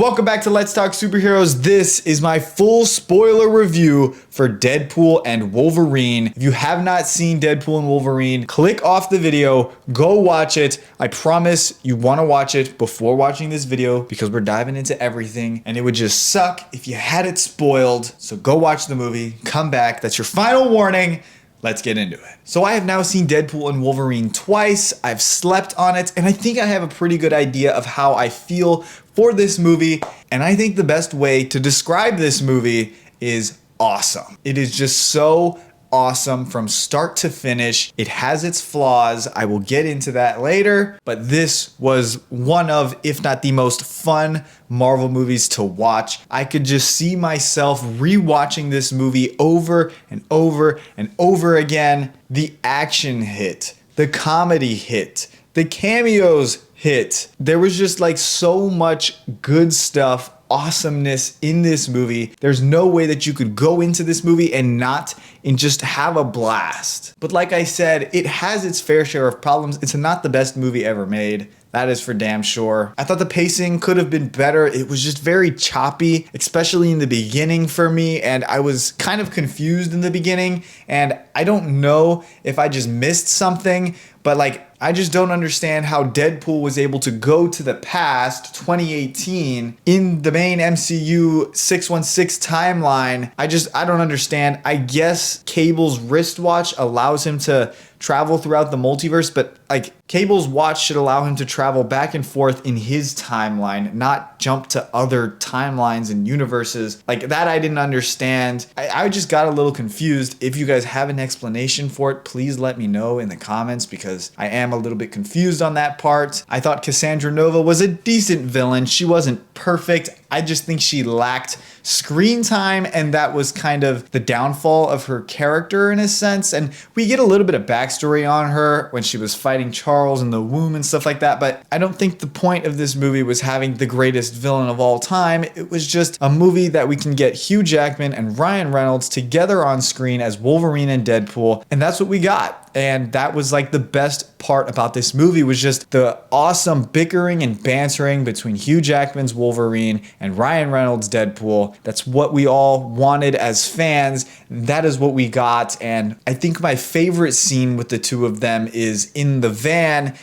Welcome back to Let's Talk Superheroes. This is my full spoiler review for Deadpool and Wolverine. If you have not seen Deadpool and Wolverine, click off the video, go watch it. I promise you want to watch it before watching this video because we're diving into everything and it would just suck if you had it spoiled. So go watch the movie, come back. That's your final warning. Let's get into it. So I have now seen Deadpool and Wolverine twice. I've slept on it, and I think I have a pretty good idea of how I feel for this movie. And I think the best way to describe this movie is awesome. It is just so awesome from start to finish. It has its flaws. I will get into that later, but this was one of, if not the most fun Marvel movies to watch. I could just see myself rewatching this movie over and over and over again. The action hit, the comedy hit, the cameos hit. There was just like so much good stuff, awesomeness in this movie. There's no way that you could go into this movie and just have a blast. But like I said, it has its fair share of problems. It's not the best movie ever made. That is for damn sure. I thought the pacing could have been better. It was just very choppy, especially in the beginning for me. And I was kind of confused in the beginning. And I don't know if I just missed something, but like, I just don't understand how Deadpool was able to go to the past, 2018, in the main MCU 616 timeline. I don't understand. I guess Cable's wristwatch allows him to travel throughout the multiverse, but like Cable's watch should allow him to travel back and forth in his timeline, not jump to other timelines and universes. Like that I didn't understand. I just got a little confused. If you guys have an explanation for it, please let me know in the comments because I am a little bit confused on that part. I thought Cassandra Nova was a decent villain. She wasn't perfect. I just think she lacked screen time, and that was kind of the downfall of her character in a sense. And we get a little bit of backstory on her when she was fighting Charles in the womb and stuff like that, but I don't think the point of this movie was having the greatest villain of all time. It was just a movie that we can get Hugh Jackman and Ryan Reynolds together on screen as Wolverine and Deadpool, and that's what we got. And that was like the best part about this movie was just the awesome bickering and bantering between Hugh Jackman's Wolverine and Ryan Reynolds' Deadpool. That's what we all wanted as fans. That is what we got. And I think my favorite scene with the two of them is in the van.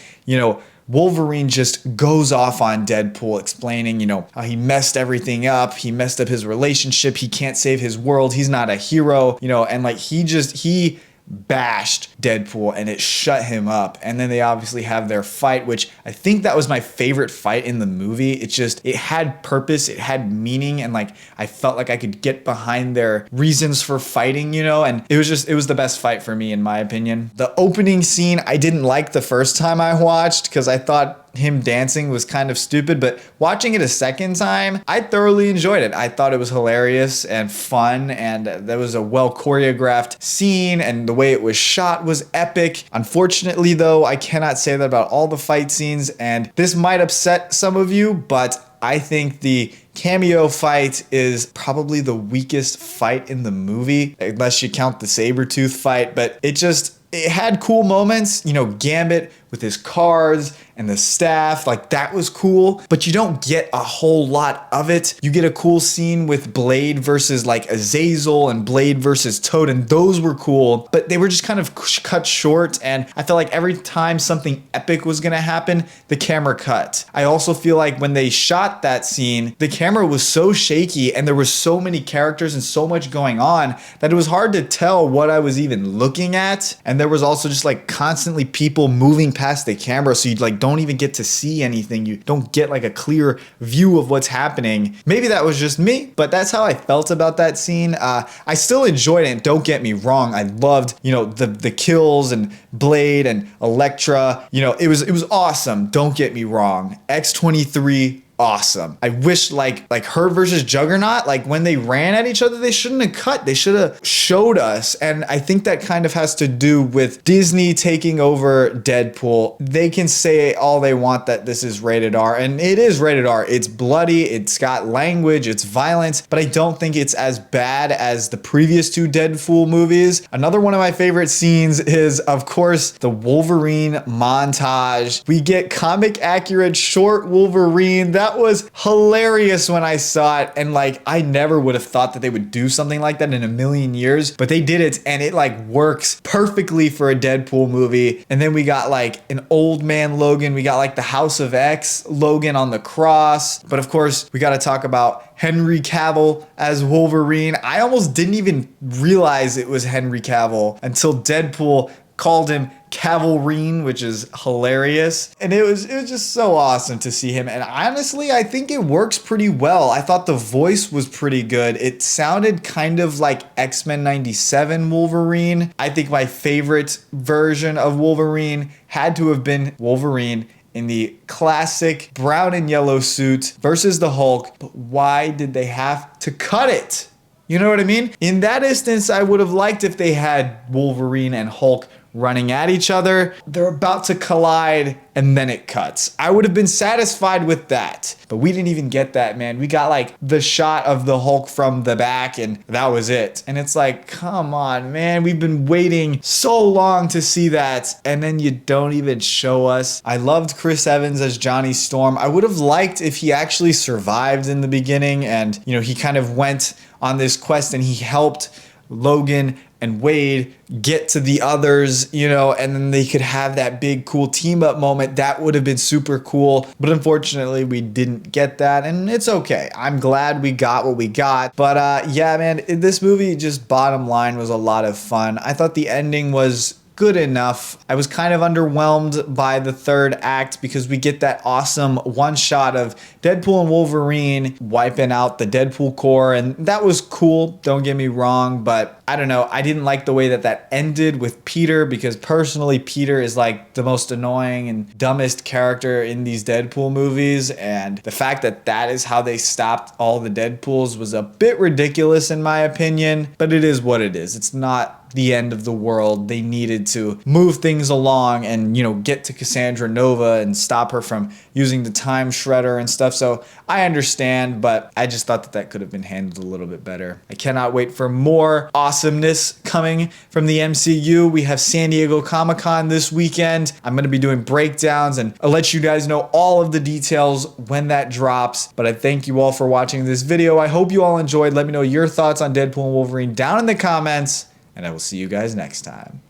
Wolverine just goes off on Deadpool explaining, how he messed everything up. He messed up his relationship. He can't save his world. He's not a hero, and like he bashed Deadpool and it shut him up. And then they obviously have their fight, which I think that was my favorite fight in the movie. It had purpose, it had meaning, and like I felt like I could get behind their reasons for fighting, and it was the best fight for me in my opinion. The opening scene I didn't like the first time I watched because I thought him dancing was kind of stupid, but watching it a second time, I thoroughly enjoyed it. I thought it was hilarious and fun, and there was a well choreographed scene, and the way it was shot was epic. Unfortunately though, I cannot say that about all the fight scenes, and this might upset some of you, but I think the cameo fight is probably the weakest fight in the movie, unless you count the Sabretooth fight, but it had cool moments, Gambit with his cards and the staff, like that was cool, but you don't get a whole lot of it. You get a cool scene with Blade versus like Azazel and Blade versus Toad, and those were cool, but they were just kind of cut short, and I felt like every time something epic was gonna happen, the camera cut. I also feel like when they shot that scene, the camera was so shaky and there was so many characters and so much going on that it was hard to tell what I was even looking at, and there was also just like constantly people moving past the camera, so you like don't even get to see anything. You don't get like a clear view of what's happening. Maybe that was just me, but that's how I felt about that scene. I still enjoyed it, don't get me wrong. I loved, the kills and Blade and Elektra. It was awesome. Don't get me wrong. X-23, awesome. I wish like her versus Juggernaut, like when they ran at each other, they shouldn't have cut. They should have showed us. And I think that kind of has to do with Disney taking over Deadpool. They can say all they want that this is rated R, and it is rated R. It's bloody, it's got language, it's violence, but I don't think it's as bad as the previous two Deadpool movies. Another one of my favorite scenes is, of course, the Wolverine montage. We get comic accurate short Wolverine. That That was hilarious when I saw it. And like, I never would have thought that they would do something like that in a million years, but they did it and it like works perfectly for a Deadpool movie. And then we got like an old man Logan. We got like the House of X Logan on the cross. But of course, we got to talk about Henry Cavill as Wolverine. I almost didn't even realize it was Henry Cavill until Deadpool called him Cavalrine, which is hilarious. And it was just so awesome to see him. And honestly, I think it works pretty well. I thought the voice was pretty good. It sounded kind of like X-Men 97 Wolverine. I think my favorite version of Wolverine had to have been Wolverine in the classic brown and yellow suit versus the Hulk. But why did they have to cut it? You know what I mean? In that instance, I would have liked if they had Wolverine and Hulk running at each other. They're about to collide and then it cuts. I would have been satisfied with that. But we didn't even get that, man. We got like the shot of the Hulk from the back and that was it. And it's like, come on, man. We've been waiting so long to see that. And then you don't even show us. I loved Chris Evans as Johnny Storm. I would have liked if he actually survived in the beginning and, you know, he kind of went on this quest and he helped Logan and Wade get to the others, you know, and then they could have that big cool team up moment. That would have been super cool. But unfortunately, we didn't get that and it's okay. I'm glad we got what we got. But yeah, man, this movie just bottom line was a lot of fun. I thought the ending was good enough. I was kind of underwhelmed by the third act because we get that awesome one shot of Deadpool and Wolverine wiping out the Deadpool Corps, and that was cool, don't get me wrong, but I don't know, I didn't like the way that that ended with Peter because personally Peter is like the most annoying and dumbest character in these Deadpool movies, and the fact that that is how they stopped all the Deadpools was a bit ridiculous in my opinion, but it is what it is. It's not the end of the world. They needed to move things along and, you know, get to Cassandra Nova and stop her from using the time shredder and stuff. So I understand, but I just thought that that could have been handled a little bit better. I cannot wait for more awesomeness coming from the MCU. We have San Diego Comic-Con this weekend. I'm going to be doing breakdowns and I'll let you guys know all of the details when that drops. But I thank you all for watching this video. I hope you all enjoyed. Let me know your thoughts on Deadpool and Wolverine down in the comments. And I will see you guys next time.